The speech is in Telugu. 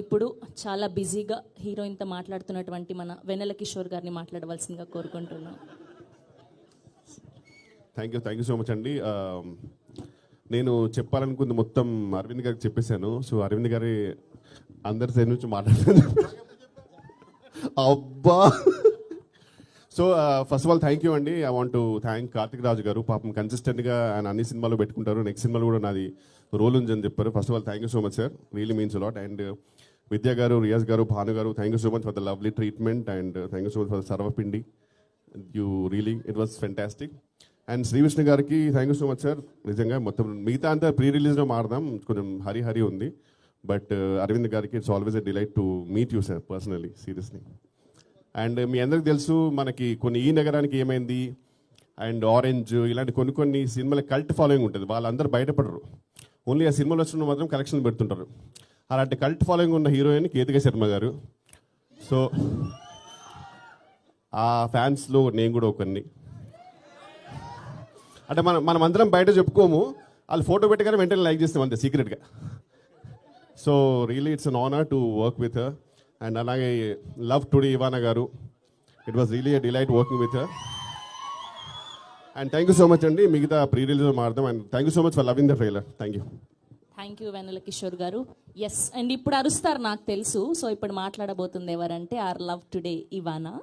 ఇప్పుడు చాలా బిజీగా హీరోయిన్తో మాట్లాడుతున్నటువంటి మన వెన్నెల కిషోర్ గారిని మాట్లాడవలసిందిగా కోరుకుంటున్నాం. థ్యాంక్ యూ సో మచ్ అండి. నేను చెప్పాలనుకుంది మొత్తం అరవింద్ గారికి చెప్పేశాను. సో అరవింద్ గారి అందరి సైడ్ నుంచి మాట్లాడుతాను. అబ్బా. So first of all thank you అండి. I want to thank Karthik Raju గారు. పాపం కన్సిస్టెంట్గా ఆయన అన్ని సినిమాలు పెట్టుకుంటారు. నెక్స్ట్ సినిమాలో కూడా నాది రోల్ ఉందని చెప్పారు. First of all thank you so much sir, really means lot. And Vidya గారు, రియాజ్ గారు, భాను గారు, thank you so much for the lovely treatment. And thank you so much for the sarvapindi. You really it was fantastic. And Srivishnu గారికి thank you so much sir. నిజంగా మొత్తం మిగతా అంతా ప్రీ రిలీజ్లో మారదాం, కొంచెం హరి ఉంది. బట్ అరవింద్ గారికి it's always a delight to meet you sir personally, seriously. And మీ అందరికి తెలుసు మనకి కొన్ని ఈ నగరానికి ఏమైంది అండ్ ఆరెంజ్ ఇలాంటి కొన్ని సినిమాల కల్ట్ ఫాలోయింగ్ ఉంటుంది. వాళ్ళందరూ బయటపడరు, ఓన్లీ ఆ సినిమాలో వచ్చిన మాత్రం కలెక్షన్లు పెడుతుంటారు. అలాంటి కల్ట్ ఫాలోయింగ్ ఉన్న హీరోయిన్ కేతిక శర్మ గారు. సో ఆ ఫ్యాన్స్లో నేను కూడా ఒకరిని. అంటే మనం అందరం బయట చెప్పుకోము, వాళ్ళు ఫోటో పెట్టగానే వెంటనే లైక్ చేస్తాం అంతే సీక్రెట్గా. So really it's an honour to work with her. And అలాగే లవ్ టుడే ఇవానా గారు, it was really a delight working with her. And thank you so much అండి. మిగతా ప్రీ రిలీజ్లో మారుదాం. And thank you so much for loving the trailer. Thank you. Thank you Vennela Kishore గారు. ఎస్, అండ్ ఇప్పుడు అరుస్తారు నాకు తెలుసు. సో ఇప్పుడు మాట్లాడబోతుంది ఎవరంటే ఆర్ లవ్ టుడే ఇవానా.